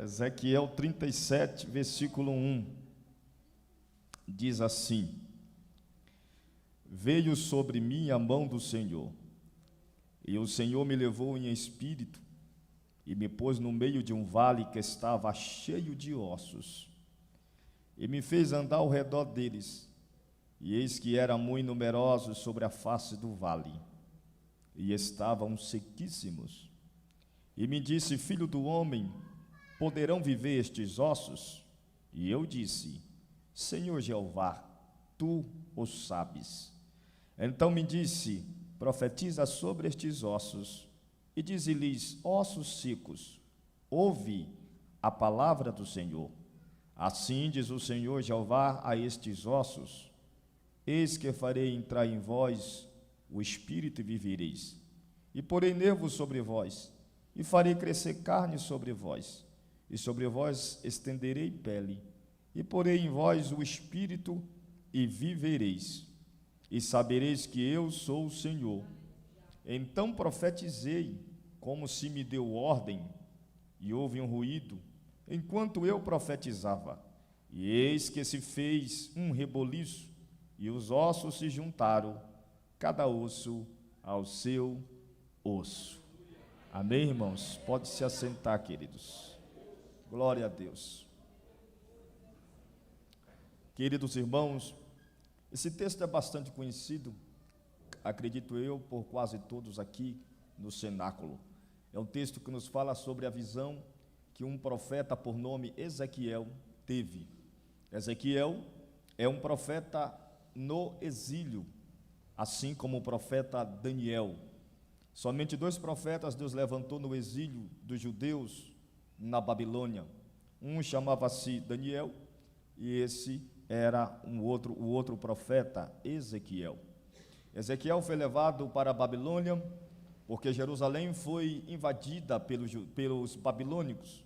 Ezequiel 37, versículo 1, diz assim: Veio sobre mim a mão do Senhor, e o Senhor me levou em espírito, e me pôs no meio de um vale que estava cheio de ossos, e me fez andar ao redor deles, e eis que eram muito numerosos sobre a face do vale, e estavam sequíssimos. E me disse: Filho do homem, poderão viver estes ossos? E eu disse: Senhor Jeová, tu o sabes. Então me disse: profetiza sobre estes ossos, e dize-lhes: ossos secos, ouve a palavra do Senhor. Assim diz o Senhor Jeová a estes ossos: eis que farei entrar em vós o espírito e vivereis, e porei nervos sobre vós, e farei crescer carne sobre vós, e sobre vós estenderei pele, e porei em vós o espírito e vivereis, e sabereis que eu sou o Senhor. Então profetizei, como se me deu ordem, e houve um ruído, enquanto eu profetizava, e eis que se fez um reboliço, e os ossos se juntaram, cada osso ao seu osso. Amém, irmãos? Pode se assentar, queridos. Glória a Deus. Queridos irmãos, esse texto é bastante conhecido, acredito eu, por quase todos aqui no cenáculo. É um texto que nos fala sobre a visão que um profeta por nome Ezequiel teve. Ezequiel é um profeta no exílio, assim como o profeta Daniel. Somente dois profetas Deus levantou no exílio dos judeus na Babilônia. Um chamava-se Daniel e esse era o outro profeta, Ezequiel. Ezequiel foi levado para a Babilônia porque Jerusalém foi invadida pelos babilônicos.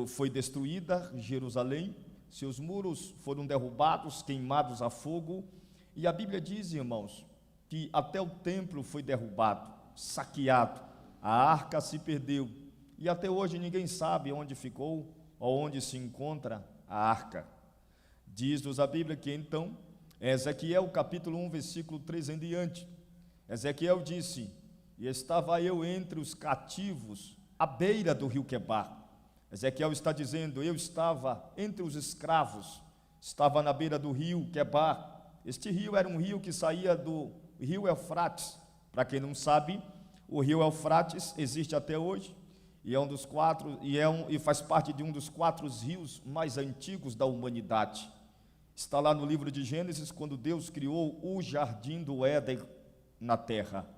Foi destruída Jerusalém, seus muros foram derrubados, queimados a fogo, e a Bíblia diz, irmãos, que até o templo foi derrubado, saqueado, a arca se perdeu, e até hoje ninguém sabe onde ficou ou onde se encontra a arca. Diz-nos a Bíblia que então, Ezequiel capítulo 1, versículo 3 em diante, Ezequiel disse: e estava eu entre os cativos, à beira do rio Quebar. Ezequiel está dizendo: eu estava entre os escravos, estava na beira do rio Quebar. Este rio era um rio que saía do rio Eufrates. Para quem não sabe, o rio Eufrates existe até hoje, e é um dos quatro, e faz parte de um dos 4 rios mais antigos da humanidade. Está lá no livro de Gênesis, quando Deus criou o jardim do Éden na terra.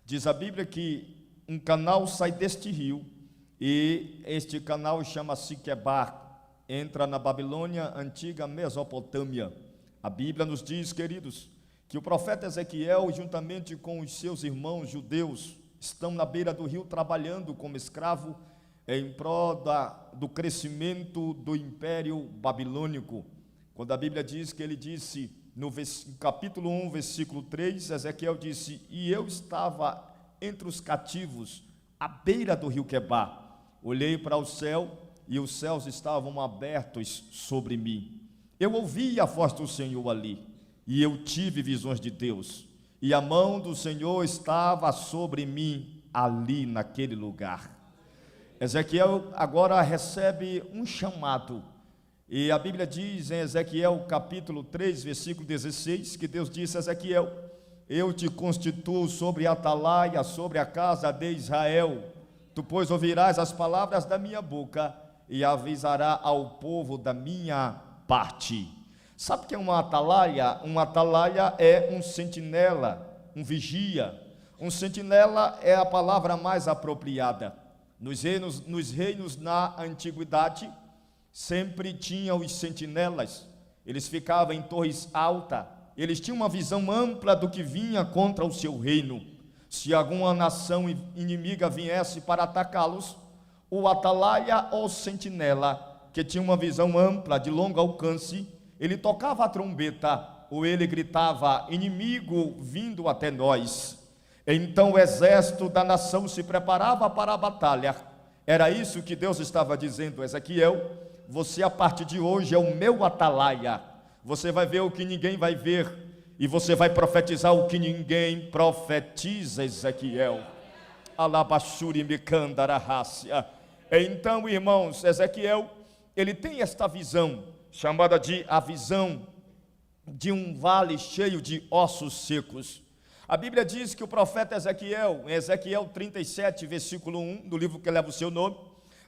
Diz a Bíblia que um canal sai deste rio, e este canal chama-se Quebar, entra na Babilônia, antiga Mesopotâmia. A Bíblia nos diz, queridos, que o profeta Ezequiel, juntamente com os seus irmãos judeus, estão na beira do rio trabalhando como escravo em prol do crescimento do império babilônico. Quando a Bíblia diz que ele disse, no capítulo 1, versículo 3, Ezequiel disse: e eu estava entre os cativos, à beira do rio Quebar. Olhei para o céu, e os céus estavam abertos sobre mim. Eu ouvi a voz do Senhor ali, e eu tive visões de Deus, e a mão do Senhor estava sobre mim, ali naquele lugar. Ezequiel agora recebe um chamado, e a Bíblia diz em Ezequiel capítulo 3, versículo 16, que Deus disse a Ezequiel: eu te constituo sobre a atalaia, sobre a casa de Israel. Tu, pois, ouvirás as palavras da minha boca e avisará ao povo da minha parte. Sabe o que é uma atalaia? Uma atalaia é um sentinela, um vigia. Um sentinela é a palavra mais apropriada. Nos reinos na antiguidade, sempre tinham os sentinelas. Eles ficavam em torres altas. Eles tinham uma visão ampla do que vinha contra o seu reino. Se alguma nação inimiga viesse para atacá-los, o atalaia ou sentinela, que tinha uma visão ampla, de longo alcance, ele tocava a trombeta, ou ele gritava: inimigo vindo até nós. Então o exército da nação se preparava para a batalha, Era isso que Deus estava dizendo: Ezequiel, você a partir de hoje é o meu atalaia. Você vai ver o que ninguém vai ver, e você vai profetizar o que ninguém profetiza, Ezequiel. Alabashuri mikandarahasya. Então, irmãos, Ezequiel, ele tem esta visão, chamada de a visão de um vale cheio de ossos secos. A Bíblia diz que o profeta Ezequiel, em Ezequiel 37, versículo 1, do livro que leva o seu nome,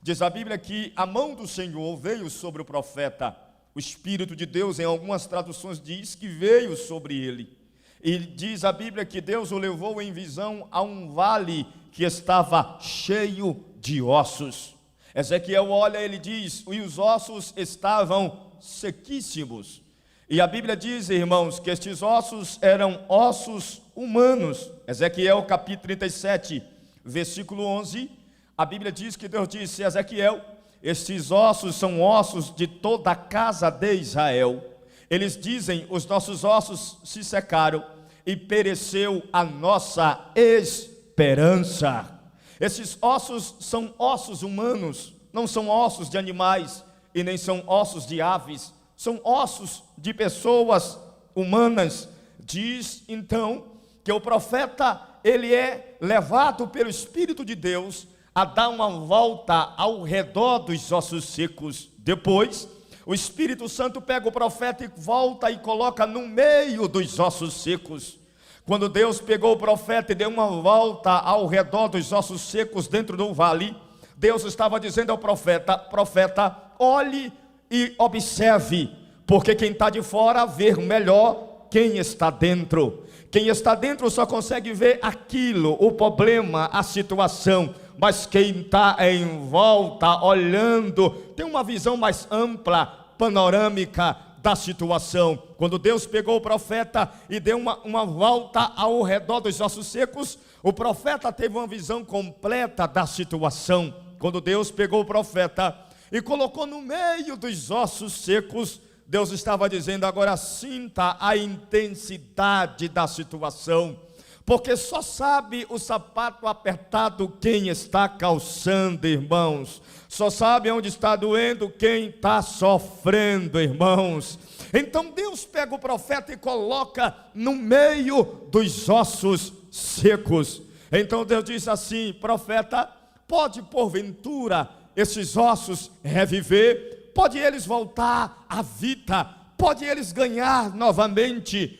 diz a Bíblia que a mão do Senhor veio sobre o profeta. O Espírito de Deus, em algumas traduções, diz que veio sobre ele. E diz a Bíblia que Deus o levou em visão a um vale que estava cheio de ossos. Ezequiel olha, ele diz, e os ossos estavam sequíssimos. E a Bíblia diz, irmãos, que estes ossos eram ossos humanos. Ezequiel capítulo 37, versículo 11, a Bíblia diz que Deus disse a Ezequiel: estes ossos são ossos de toda a casa de Israel. Eles dizem, os nossos ossos se secaram e pereceu a nossa esperança. Esses ossos são ossos humanos, não são ossos de animais e nem são ossos de aves, são ossos de pessoas humanas. Diz então que o profeta, ele é levado pelo Espírito de Deus a dar uma volta ao redor dos ossos secos. Depois, o Espírito Santo pega o profeta e volta e coloca no meio dos ossos secos. Quando Deus pegou o profeta e deu uma volta ao redor dos ossos secos dentro do vale, Deus estava dizendo ao profeta: profeta, olhe e observe, porque quem está de fora vê melhor quem está dentro. Quem está dentro só consegue ver aquilo, o problema, a situação, mas quem está em volta, olhando, tem uma visão mais ampla, panorâmica da situação. Quando Deus pegou o profeta e deu uma volta ao redor dos ossos secos, o profeta teve uma visão completa da situação. Quando Deus pegou o profeta e colocou no meio dos ossos secos, Deus estava dizendo: agora sinta a intensidade da situação, porque só sabe o sapato apertado quem está calçando, irmãos. Só sabe onde está doendo quem está sofrendo, irmãos. Então Deus pega o profeta e coloca no meio dos ossos secos. Então Deus diz assim: profeta, pode porventura esses ossos reviver? Pode eles voltar à vida? Pode eles ganhar novamente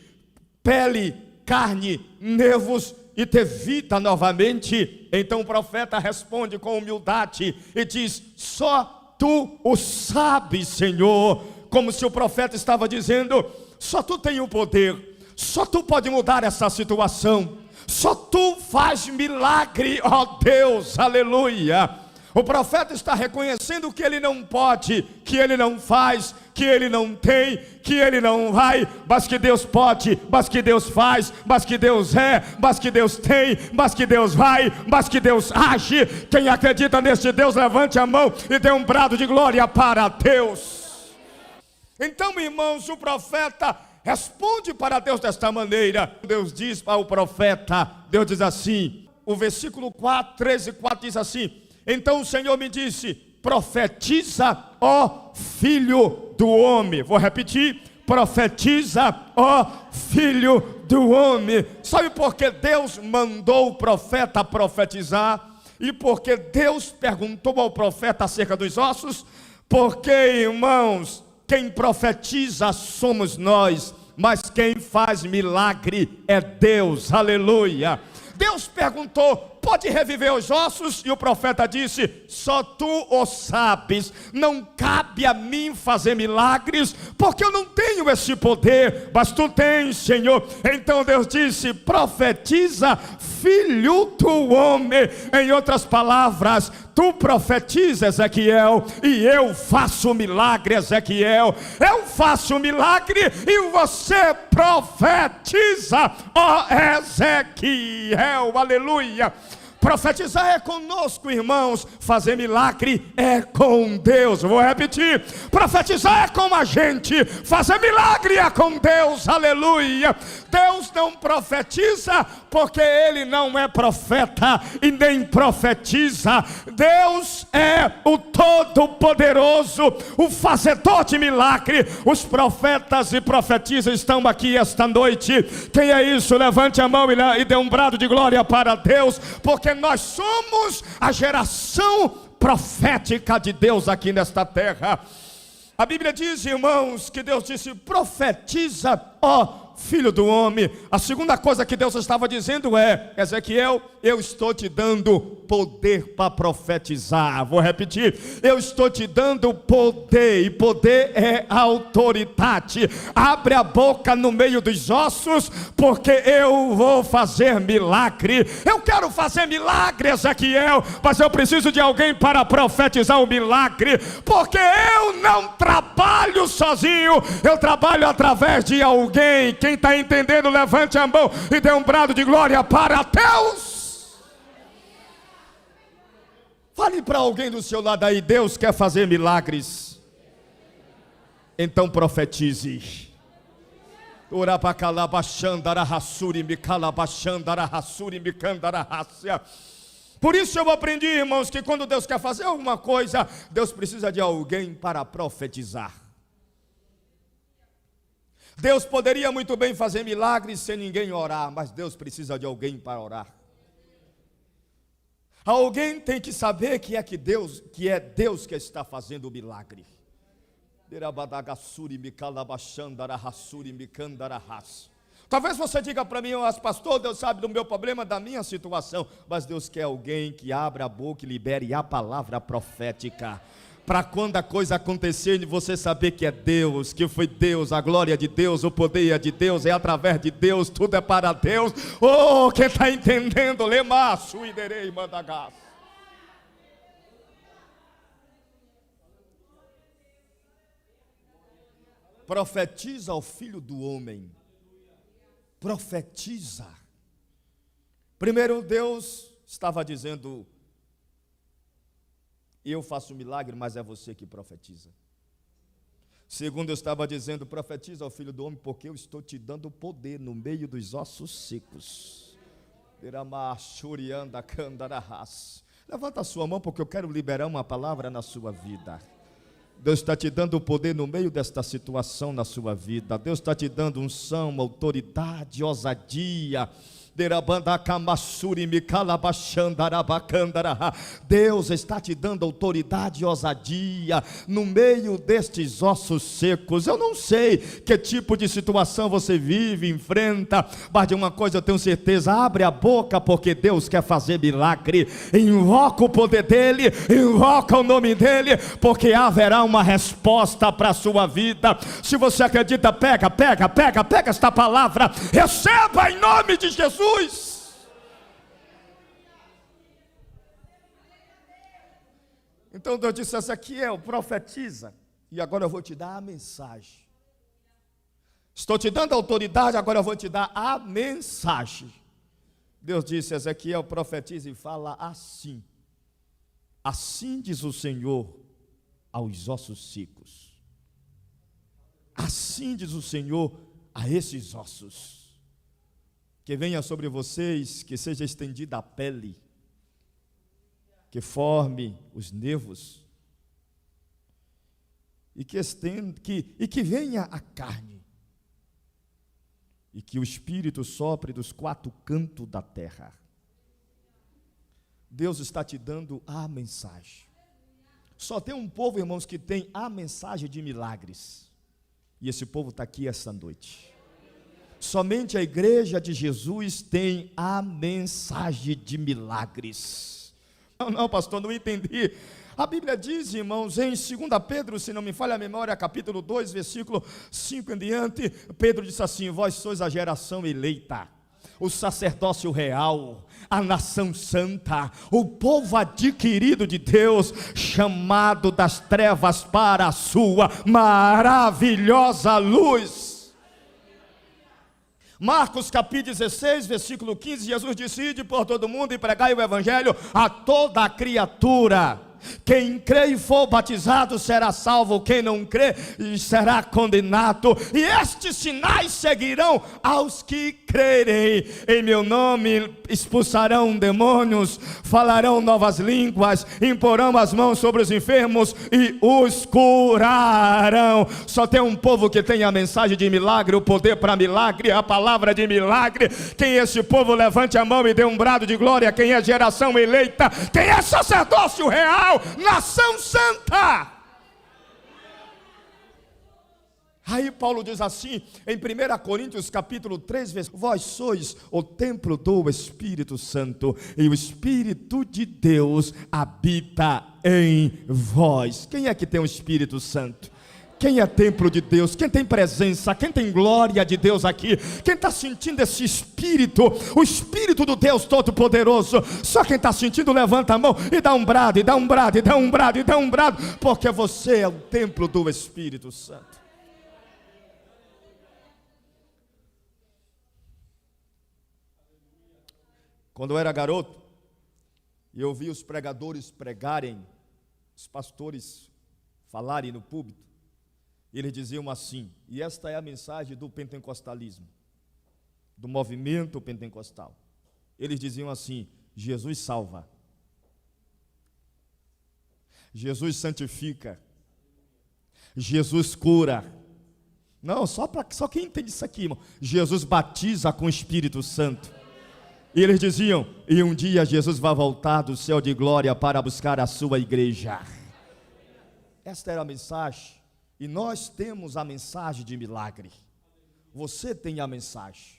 pele, carne, nervos e ter vida novamente? Então o profeta responde com humildade e diz: só tu o sabes, Senhor. Como se o profeta estava dizendo: só tu tem o poder, só tu pode mudar essa situação, só tu faz milagre, ó Deus, aleluia. O profeta está reconhecendo que ele não pode, que ele não faz, que ele não tem, que ele não vai, mas que Deus pode, mas que Deus faz, mas que Deus é, mas que Deus tem, mas que Deus vai, mas que Deus age. Quem acredita neste Deus, levante a mão e dê um brado de glória para Deus. Então, irmãos, o profeta responde para Deus desta maneira. Deus diz para o profeta, Deus diz assim, o versículo 4, 13, 4 diz assim: então o Senhor me disse: profetiza, ó filho do homem. Vou repetir: profetiza, ó filho do homem. Sabe por que Deus mandou o profeta profetizar? E porque Deus perguntou ao profeta acerca dos ossos? Porque, irmãos, quem profetiza somos nós, mas quem faz milagre é Deus, aleluia. Deus perguntou: pode reviver os ossos? E o profeta disse: só tu o sabes, não cabe a mim fazer milagres, porque eu não tenho esse poder, mas tu tens, Senhor. Então Deus disse: profetiza, filho do homem. Em outras palavras, tu profetiza, Ezequiel, e eu faço milagre, Ezequiel. Eu faço milagre e você profetiza, ó Ezequiel, aleluia. Profetizar é conosco, irmãos. Fazer milagre é com Deus. Vou repetir. Profetizar é com a gente. Fazer milagre é com Deus. Aleluia. Deus não profetiza porque Ele não é profeta e nem profetiza. Deus é o Todo-Poderoso, o fazedor de milagre. Os profetas e profetisas estão aqui esta noite. Quem é isso? Levante a mão e dê um brado de glória para Deus, porque nós somos a geração profética de Deus aqui nesta terra. A Bíblia diz, irmãos, que Deus disse: profetiza, ó filho do homem. A segunda coisa que Deus estava dizendo é: Ezequiel, eu estou te dando poder para profetizar. Vou repetir: eu estou te dando poder, e poder é autoridade. Abre a boca no meio dos ossos, porque eu vou fazer milagre. Eu quero fazer milagre, Ezequiel, mas eu preciso de alguém para profetizar o milagre, porque eu não trabalho sozinho, eu trabalho através de alguém. Quem está entendendo, levante a mão e dê um brado de glória para Deus. Fale para alguém do seu lado aí: Deus quer fazer milagres, então profetize. Por isso eu aprendi, irmãos, que quando Deus quer fazer alguma coisa, Deus precisa de alguém para profetizar. Deus poderia muito bem fazer milagres sem ninguém orar, mas Deus precisa de alguém para orar. Alguém tem que saber que é Deus que está fazendo o milagre. Talvez você diga para mim: mas pastor, Deus sabe do meu problema, da minha situação. Mas Deus quer alguém que abra a boca e libere a palavra profética, para quando a coisa acontecer, você saber que é Deus, que foi Deus, a glória de Deus, o poder é de Deus, é através de Deus, tudo é para Deus. Oh, quem está entendendo? Lemaço, iderei, mandagás. Profetiza ao filho do homem. Profetiza. Primeiro, Deus estava dizendo: eu faço milagre, mas é você que profetiza. Segundo, eu estava dizendo: profetiza ao filho do homem, porque eu estou te dando poder no meio dos ossos secos. Levanta a sua mão, porque eu quero liberar uma palavra na sua vida. Deus está te dando poder no meio desta situação na sua vida. Deus está te dando unção, autoridade, ousadia. Deus está te dando autoridade e ousadia no meio destes ossos secos. Eu não sei que tipo de situação você vive, enfrenta, mas de uma coisa eu tenho certeza: abre a boca, porque Deus quer fazer milagre. Invoca o poder dele, invoca o nome dele, porque haverá uma resposta para a sua vida. Se você acredita, pega esta palavra, receba em nome de Jesus. Então Deus disse: Ezequiel, profetiza, e agora eu vou te dar a mensagem. Estou te dando autoridade, agora eu vou te dar a mensagem. Deus disse: Ezequiel, profetiza e fala assim: assim diz o Senhor aos ossos secos. Assim diz o Senhor a esses ossos: que venha sobre vocês, que seja estendida a pele, que forme os nervos, e que venha a carne, e que o Espírito sopre dos quatro cantos da terra. Deus está te dando a mensagem. Só tem um povo, irmãos, que tem a mensagem de milagres, e esse povo está aqui essa noite. Somente a igreja de Jesus tem a mensagem de milagres. Não, pastor, não entendi. A Bíblia diz, irmãos, em 2 Pedro, se não me falha a memória, capítulo 2, versículo 5 em diante, Pedro disse assim: vós sois a geração eleita, o sacerdócio real, a nação santa, o povo adquirido de Deus, chamado das trevas para a sua maravilhosa luz. Marcos capítulo 16, versículo 15, Jesus disse: ide por todo mundo e pregai o evangelho a toda a criatura. Quem crê e for batizado será salvo, quem não crê será condenado. E estes sinais seguirão aos que crerem. Em meu nome expulsarão demônios, falarão novas línguas, imporão as mãos sobre os enfermos e os curarão. Só tem um povo que tem a mensagem de milagre, o poder para milagre, a palavra de milagre. Quem é esse povo? Levante a mão e dê um brado de glória. Quem é geração eleita? Quem é sacerdócio real? Nação santa. Aí Paulo diz assim em 1 Coríntios capítulo 3, vós sois o templo do Espírito Santo, e o Espírito de Deus habita em vós. Quem é que tem o Espírito Santo? Quem é templo de Deus? Quem tem presença? Quem tem glória de Deus aqui? Quem está sentindo esse Espírito? O Espírito do Deus Todo-Poderoso. Só quem está sentindo, levanta a mão e dá um brado, e dá um brado, e dá um brado, e dá um brado, porque você é o templo do Espírito Santo. Quando eu era garoto, e eu vi os pregadores pregarem, os pastores falarem no púlpito, eles diziam assim, e esta é a mensagem do pentecostalismo, do movimento pentecostal. Eles diziam assim: Jesus salva, Jesus santifica, Jesus cura. Não, só quem entende isso aqui, irmão. Jesus batiza com o Espírito Santo. E eles diziam: e um dia Jesus vai voltar do céu de glória para buscar a sua igreja. Esta era a mensagem. E nós temos a mensagem de milagre. Você tem a mensagem.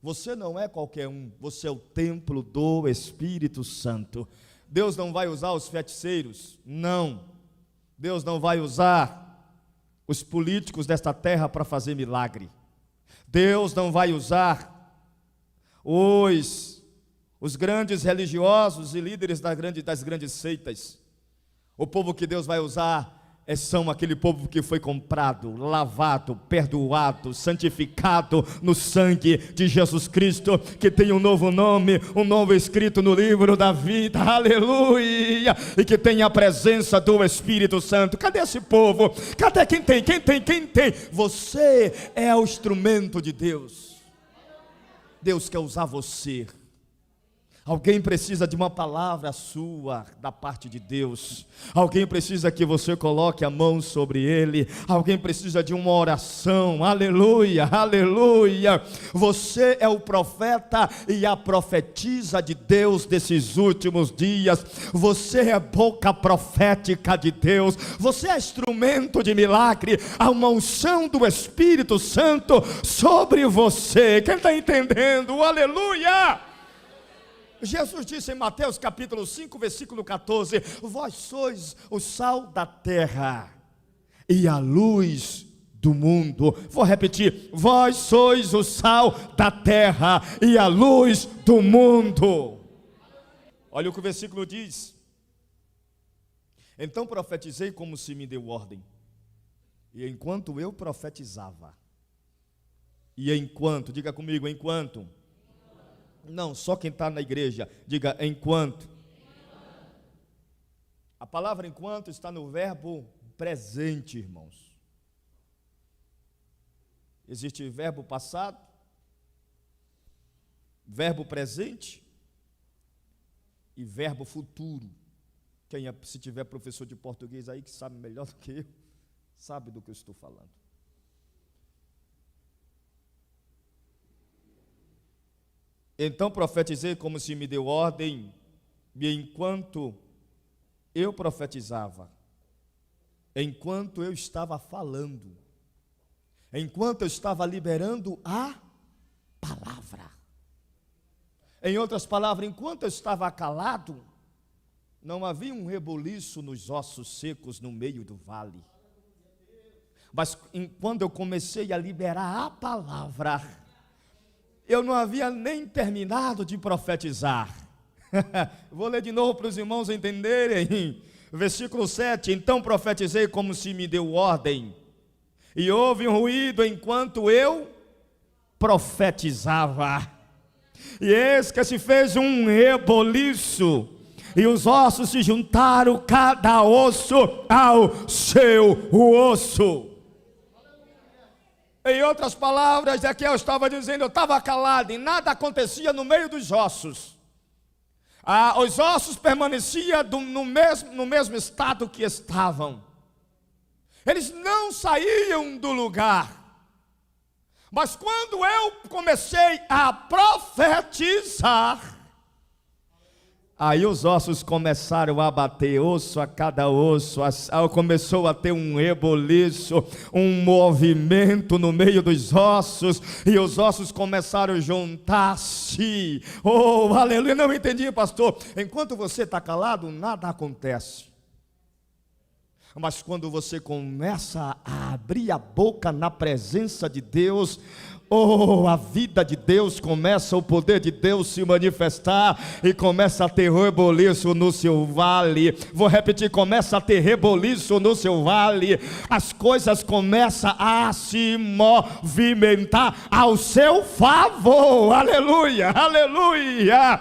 Você não é qualquer um. Você é o templo do Espírito Santo. Deus não vai usar os feiticeiros. Não. Deus não vai usar os políticos desta terra para fazer milagre. Deus não vai usar os grandes religiosos e líderes das grandes seitas. O povo que Deus vai usar são aquele povo que foi comprado, lavado, perdoado, santificado no sangue de Jesus Cristo, que tem um novo nome, um novo escrito no livro da vida, aleluia, e que tem a presença do Espírito Santo. Cadê esse povo? Cadê quem tem? Você é o instrumento de Deus. Deus quer usar você. Alguém precisa de uma palavra sua, da parte de Deus. Alguém precisa que você coloque a mão sobre ele. Alguém precisa de uma oração, aleluia, aleluia. Você é o profeta e a profetisa de Deus desses últimos dias. Você é boca profética de Deus. Você é instrumento de milagre. Há uma unção do Espírito Santo sobre você. Quem está entendendo? Aleluia! Jesus disse em Mateus capítulo 5, versículo 14: vós sois o sal da terra e a luz do mundo. Vou repetir: vós sois o sal da terra e a luz do mundo. Olha o que o versículo diz: então profetizei como se me deu ordem, e enquanto eu profetizava, diga comigo, enquanto. Não, só quem está na igreja, diga enquanto. A palavra enquanto está no verbo presente, irmãos. Existe verbo passado, verbo presente e verbo futuro. Se tiver professor de português aí que sabe melhor do que eu, sabe do que eu estou falando. Então profetizei como se me deu ordem, e enquanto eu profetizava, enquanto eu estava falando, enquanto eu estava liberando a palavra. Em outras palavras, enquanto eu estava calado, não havia um rebuliço nos ossos secos no meio do vale. Mas quando eu comecei a liberar a palavra, eu não havia nem terminado de profetizar. Vou ler de novo para os irmãos entenderem. Versículo 7: então profetizei como se me deu ordem, e houve um ruído enquanto eu profetizava. E eis que se fez um reboliço, e os ossos se juntaram, cada osso ao seu osso. Em outras palavras, é que eu estava dizendo, eu estava calado e nada acontecia no meio dos ossos. Os ossos permaneciam no mesmo estado que estavam. Eles não saíam do lugar. Mas quando eu comecei a profetizar, aí os ossos começaram a bater, osso a cada osso, começou a ter um reboliço, um movimento no meio dos ossos, e os ossos começaram a juntar-se. Oh, aleluia, não entendi, pastor. Enquanto você está calado, nada acontece. Mas quando você começa a abrir a boca na presença de Deus, oh, a vida de Deus começa, o poder de Deus se manifestar, e começa a ter reboliço no seu vale. Vou repetir, começa a ter reboliço no seu vale. As coisas começam a se movimentar ao seu favor. Aleluia, aleluia.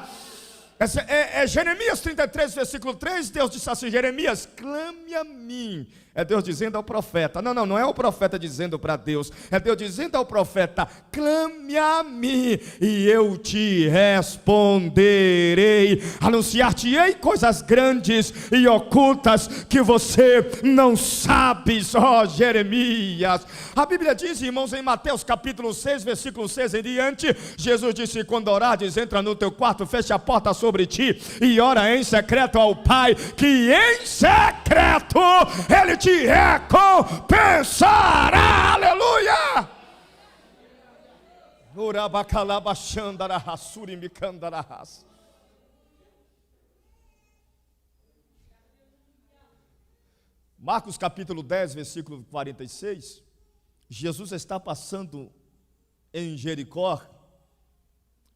É Jeremias 33, versículo 3, Deus disse assim, Jeremias, clame a mim. É Deus dizendo ao profeta, não é o profeta dizendo para Deus, é Deus dizendo ao profeta, clame a mim, e eu te responderei, anunciar-te-ei coisas grandes e ocultas, que você não sabes, ó Jeremias. A Bíblia diz, irmãos, em Mateus capítulo 6, versículo 6 em diante, Jesus disse, quando orares, entra no teu quarto, fecha a porta sobre ti, e ora em secreto ao Pai, que em secreto Ele te recompensará. Aleluia. Marcos capítulo 10, versículo 46. Jesus está passando em Jericó,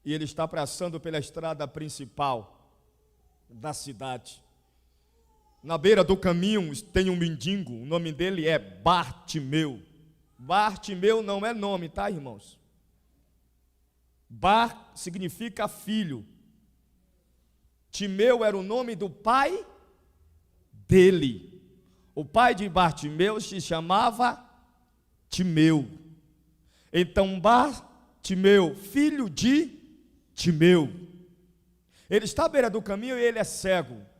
e ele está passando pela estrada principal da cidade. Na beira do caminho tem um mendigo, o nome dele é Bartimeu. Bartimeu não é nome, tá, irmãos? Bar significa filho. Timeu era o nome do pai dele. O pai de Bartimeu se chamava Timeu. Então Bartimeu, filho de Timeu, ele está à beira do caminho e ele é cego.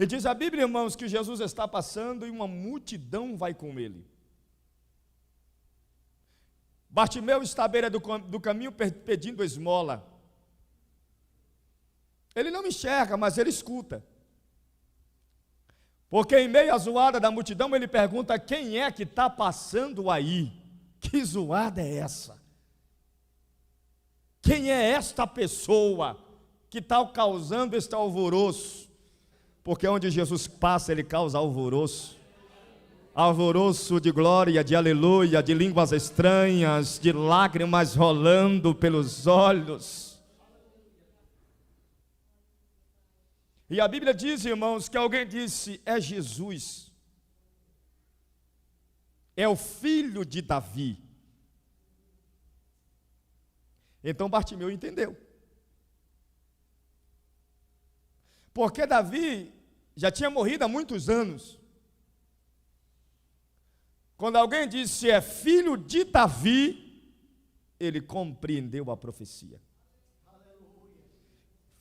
E diz a Bíblia, irmãos, que Jesus está passando e uma multidão vai com ele. Bartimeu está à beira do caminho pedindo esmola. Ele não enxerga, mas ele escuta. Porque em meio à zoada da multidão, ele pergunta, quem é que está passando aí? Que zoada é essa? Quem é esta pessoa que está causando este alvoroço? Porque onde Jesus passa, ele causa alvoroço. Alvoroço de glória, de aleluia, de línguas estranhas, de lágrimas rolando pelos olhos. E a Bíblia diz, irmãos, que alguém disse, é Jesus. É o filho de Davi. Então Bartimeu entendeu. Porque Davi já tinha morrido há muitos anos. Quando alguém disse é filho de Davi, ele compreendeu a profecia.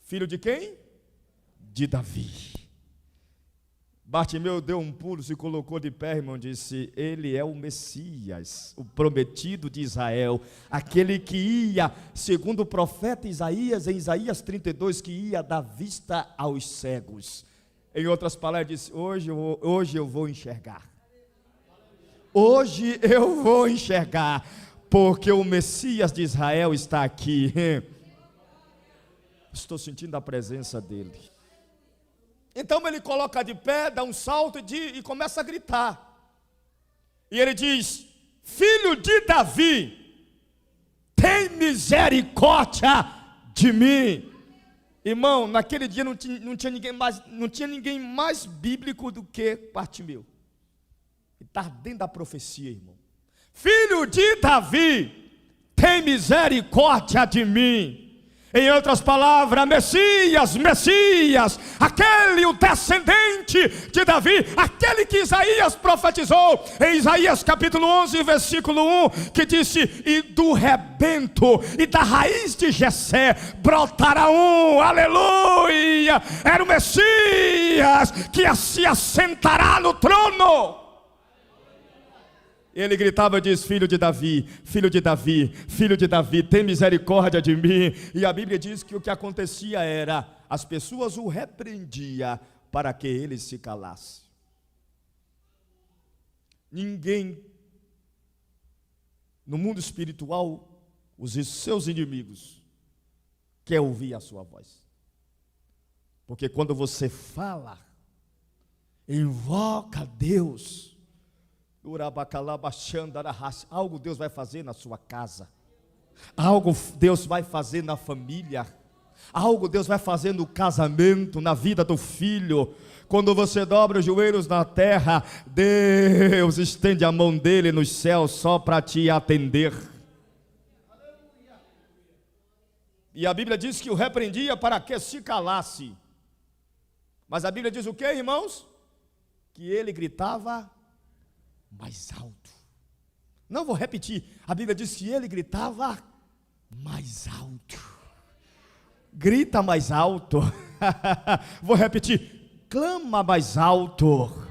Filho de quem? De Davi. Bartimeu deu um pulo, se colocou de pé, irmão, disse, ele é o Messias, o prometido de Israel, aquele que ia, segundo o profeta Isaías, em Isaías 32, que ia dar vista aos cegos. Em outras palavras, disse, hoje eu vou enxergar. Hoje eu vou enxergar, porque o Messias de Israel está aqui. Estou sentindo a presença dele. Então ele coloca de pé, dá um salto e começa a gritar. E ele diz, filho de Davi, tem misericórdia de mim. Irmão, naquele dia não tinha ninguém mais bíblico do que Bartimeu. Ele está dentro da profecia, irmão. Filho de Davi, tem misericórdia de mim. Em outras palavras, Messias, aquele, o descendente de Davi, aquele que Isaías profetizou, em Isaías capítulo 11, versículo 1, que disse: e do rebento e da raiz de Jessé brotará um, aleluia, era o Messias, que se assentará no trono. Ele gritava e diz: filho de Davi, filho de Davi, filho de Davi, tem misericórdia de mim. E a Bíblia diz que o que acontecia era, as pessoas o repreendiam para que ele se calasse. Ninguém no mundo espiritual, os seus inimigos, quer ouvir a sua voz. Porque quando você fala, invoca Deus, algo Deus vai fazer na sua casa, algo Deus vai fazer na família, algo Deus vai fazer no casamento, na vida do filho. Quando você dobra os joelhos na terra, Deus estende a mão dele nos céus só para te atender. E a Bíblia diz que o repreendia para que se calasse. Mas a Bíblia diz o que, irmãos? Que ele gritava mais alto. Não vou repetir. A Bíblia diz que ele gritava mais alto. Grita mais alto. Vou repetir. Clama mais alto.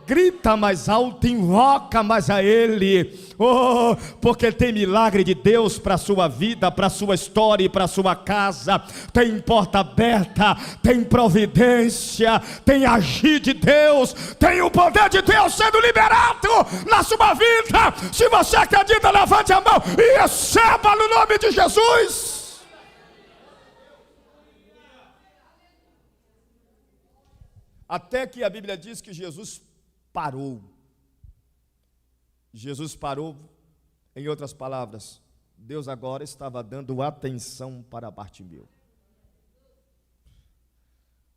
Grita mais alto, invoca mais a Ele. Oh, porque tem milagre de Deus para a sua vida, para a sua história e para a sua casa. Tem porta aberta, tem providência, tem agir de Deus, tem o poder de Deus sendo liberado na sua vida. Se você acredita, levante a mão e receba no nome de Jesus. Até que a Bíblia diz que Jesus parou. Jesus parou, em outras palavras, Deus agora estava dando atenção para Bartimeu.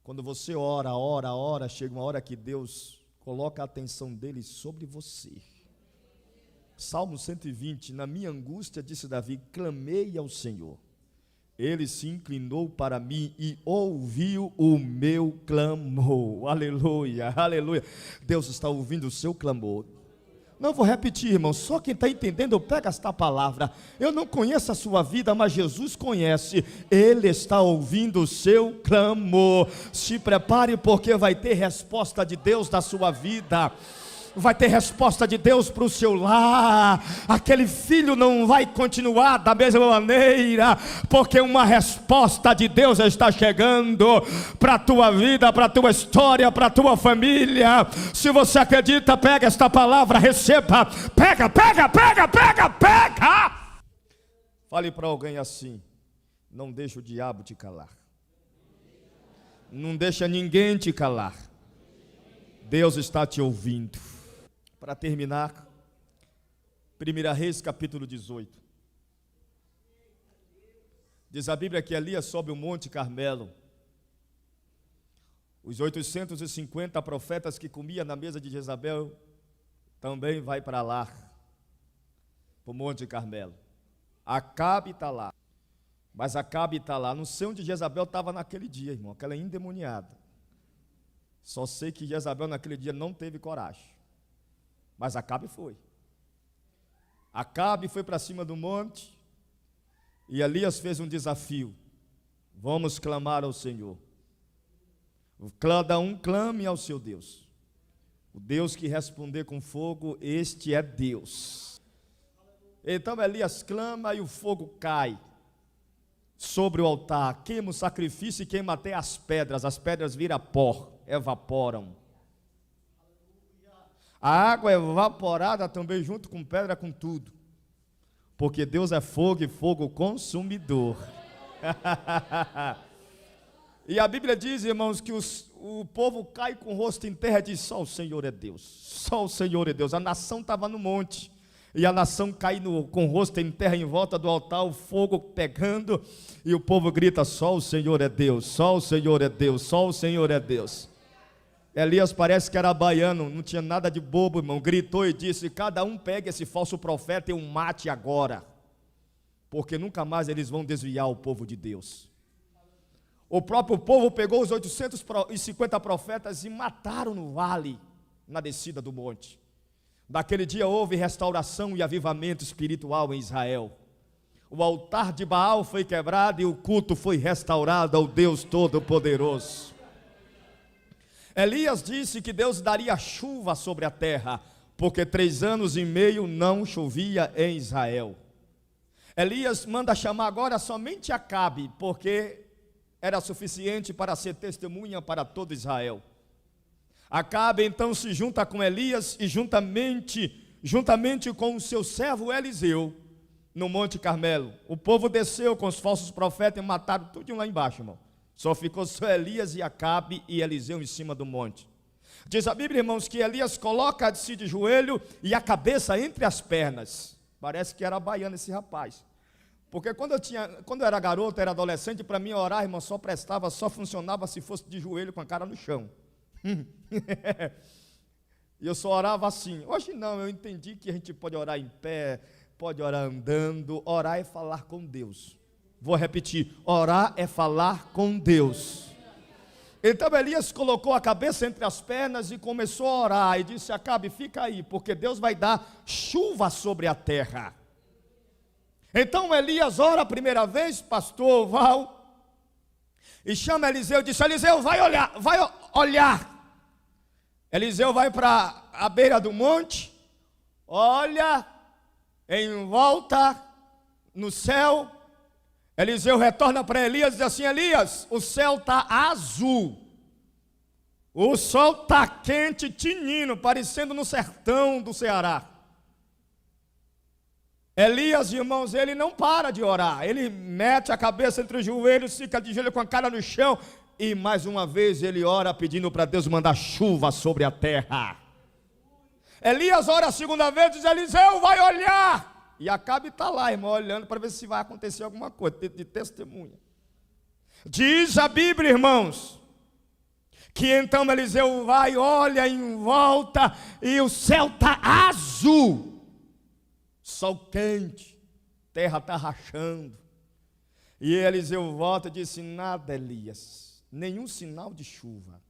Quando você ora, chega uma hora que Deus coloca a atenção dele sobre você. Salmo 120, na minha angústia, disse Davi, clamei ao Senhor. Ele se inclinou para mim e ouviu o meu clamor. Aleluia, aleluia. Deus está ouvindo o seu clamor. Não vou repetir, irmão, só quem está entendendo pega esta palavra. Eu não conheço a sua vida, mas Jesus conhece. Ele está ouvindo o seu clamor. Se prepare, porque vai ter resposta de Deus na sua vida. Vai ter resposta de Deus para o seu lar. Aquele filho não vai continuar da mesma maneira, porque uma resposta de Deus está chegando para a tua vida, para a tua história, para a tua família. Se você acredita, pega esta palavra, receba. Pega. Fale para alguém assim: não deixa o diabo te calar. Não deixa ninguém te calar. Deus está te ouvindo. Para terminar, 1 Reis capítulo 18. Diz a Bíblia que Elias sobe o Monte Carmelo. Os 850 profetas que comiam na mesa de Jezabel também vai para lá, para o Monte Carmelo. Acabe está lá. Mas Acabe está lá. Não sei onde Jezabel estava naquele dia, irmão, aquela endemoniada. Só sei que Jezabel naquele dia não teve coragem. Mas Acabe foi. Acabe foi para cima do monte. E Elias fez um desafio. Vamos clamar ao Senhor. Cada um clame ao seu Deus. O Deus que responder com fogo, este é Deus. Então Elias clama e o fogo cai sobre o altar. Queima o sacrifício e queima até as pedras viram pó, evaporam. A água é evaporada também junto com pedra, com tudo. Porque Deus é fogo e fogo consumidor. E a Bíblia diz, irmãos, que o povo cai com o rosto em terra e diz: só o Senhor é Deus. Só o Senhor é Deus. A nação estava no monte. E a nação cai com o rosto em terra em volta do altar, o fogo pegando. E o povo grita: só o Senhor é Deus. Só o Senhor é Deus. Só o Senhor é Deus. Elias parece que era baiano, não tinha nada de bobo, irmão. Gritou e disse: cada um pegue esse falso profeta e o mate agora, porque nunca mais eles vão desviar o povo de Deus. O próprio povo pegou os 850 profetas e mataram no vale, na descida do monte. Naquele dia houve restauração e avivamento espiritual em Israel. O altar de Baal foi quebrado e o culto foi restaurado ao Deus Todo-Poderoso. Elias disse que Deus daria chuva sobre a terra, porque 3 anos e meio não chovia em Israel. Elias manda chamar agora somente Acabe, porque era suficiente para ser testemunha para todo Israel. Acabe então se junta com Elias e juntamente com o seu servo Eliseu, no Monte Carmelo. O povo desceu com os falsos profetas e mataram tudo lá embaixo, irmão. Só ficou só Elias e Acabe e Eliseu em cima do monte. Diz a Bíblia, irmãos, que Elias coloca-se de joelho e a cabeça entre as pernas. Parece que era baiano esse rapaz. Porque quando eu era garoto, era adolescente, para mim orar, irmão, só funcionava se fosse de joelho com a cara no chão. E eu só orava assim. Hoje não, eu entendi que a gente pode orar em pé, pode orar andando. Orar é falar com Deus. Vou repetir, orar é falar com Deus. Então Elias colocou a cabeça entre as pernas e começou a orar, e disse: Acabe, fica aí, porque Deus vai dar chuva sobre a terra. Então Elias ora a primeira vez, pastor Val, e chama Eliseu e disse: Eliseu, vai olhar. Eliseu vai para a beira do monte, olha em volta no céu. Eliseu retorna para Elias e diz assim: Elias, o céu está azul, o sol está quente, tinindo, parecendo no sertão do Ceará. Elias, irmãos, ele não para de orar, ele mete a cabeça entre os joelhos, fica de joelho com a cara no chão, e mais uma vez ele ora pedindo para Deus mandar chuva sobre a terra. Elias ora a segunda vez e diz: Eliseu, vai olhar. E Acabe está lá, irmão, olhando para ver se vai acontecer alguma coisa, de testemunha. Diz a Bíblia, irmãos, que então Eliseu vai, olha em volta, e o céu está azul, sol quente, terra está rachando. E Eliseu volta e disse: nada, Elias, nenhum sinal de chuva.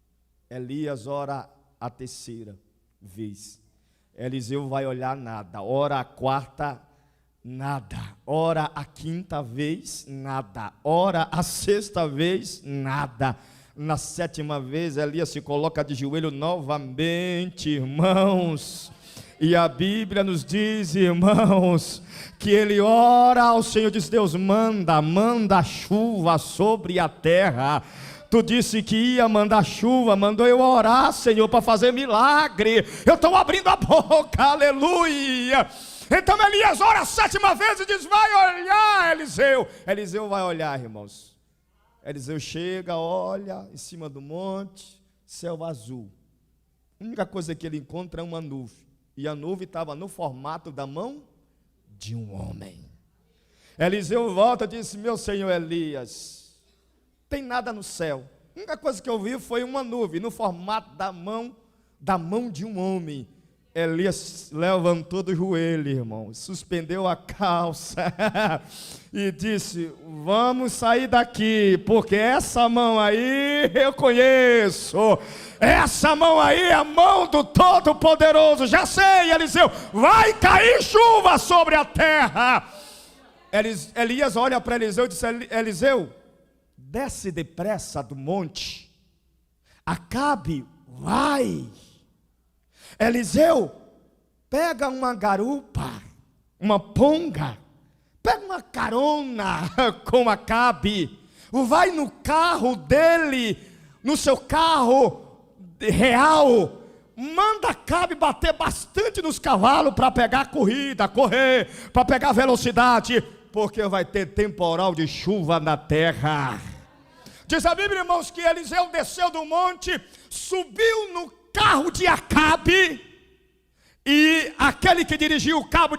Elias ora a terceira vez. Eliseu vai olhar, nada. Ora a quarta, nada. Ora a quinta vez, nada. Ora a sexta vez, nada. Na 7ª vez, Elias se coloca de joelho novamente, irmãos. E a Bíblia nos diz, irmãos, que ele ora ao Senhor, diz: Deus, manda chuva sobre a terra. Tu disse que ia mandar chuva, mandou eu orar, Senhor, para fazer milagre. Eu estou abrindo a boca, aleluia. Então Elias ora a 7ª vez e diz: vai olhar, Eliseu. Eliseu vai olhar, irmãos. Eliseu chega, olha em cima do monte, céu azul. A única coisa que ele encontra é uma nuvem. E a nuvem estava no formato da mão de um homem. Eliseu volta e disse: meu senhor Elias, tem nada no céu. A única coisa que eu vi foi uma nuvem no formato da mão de um homem. Elias levantou do joelho, irmão, suspendeu a calça e disse: vamos sair daqui, porque essa mão aí eu conheço. Essa mão aí é a mão do Todo-Poderoso. Já sei, Eliseu, vai cair chuva sobre a terra. Elias olha para Eliseu e diz: Eliseu, desce depressa do monte. Acabe, vai. Eliseu, pega uma garupa, uma ponga, pega uma carona com Acabe, vai no carro dele, no seu carro real, manda Acabe bater bastante nos cavalos para pegar a corrida, correr, para pegar velocidade, porque vai ter temporal de chuva na terra. Diz a Bíblia, irmãos, que Eliseu desceu do monte, subiu no carro de Acabe, e aquele que dirigia o carro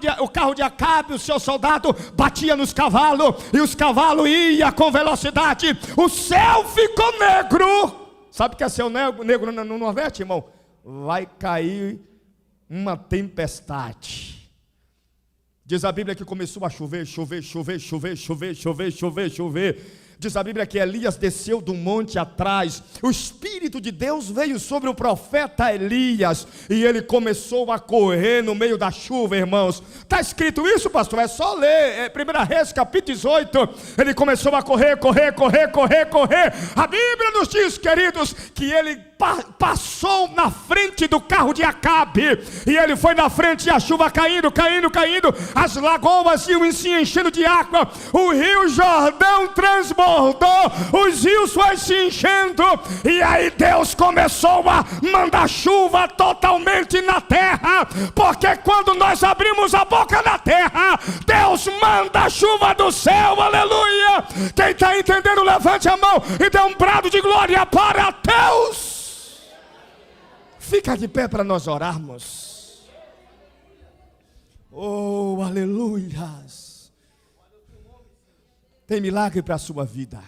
de Acabe, o seu soldado, batia nos cavalos, e os cavalos iam com velocidade. O céu ficou negro, Sabe o que é ser o negro no Nordeste, irmão? Vai cair uma tempestade. Diz a Bíblia que começou a chover. Diz a Bíblia que Elias desceu do monte atrás. O Espírito de Deus veio sobre o profeta Elias e ele começou a correr no meio da chuva, irmãos. Está escrito isso, pastor? É só ler. 1 Reis, capítulo 18. Ele começou a correr. A Bíblia nos diz, queridos, que ele passou na frente do carro de Acabe. E ele foi na frente e a chuva caindo. As lagoas iam se enchendo de água. O rio Jordão transbordou. Os rios foram se enchendo. E aí Deus começou a mandar chuva totalmente na terra. Porque quando nós abrimos a boca na terra, Deus manda a chuva do céu. Aleluia. Quem está entendendo, levante a mão e dê um brado de glória para Deus. Fica de pé para nós orarmos. Oh, aleluias. Tem milagre para a sua vida.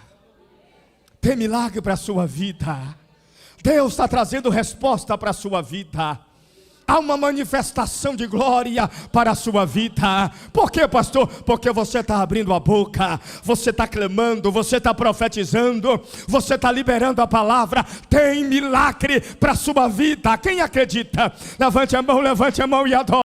Tem milagre para a sua vida. Deus está trazendo resposta para a sua vida. Há uma manifestação de glória para a sua vida. Por quê, pastor? Porque você está abrindo a boca, você está clamando, você está profetizando, você está liberando a palavra. Tem milagre para a sua vida. Quem acredita? Levante a mão e adore.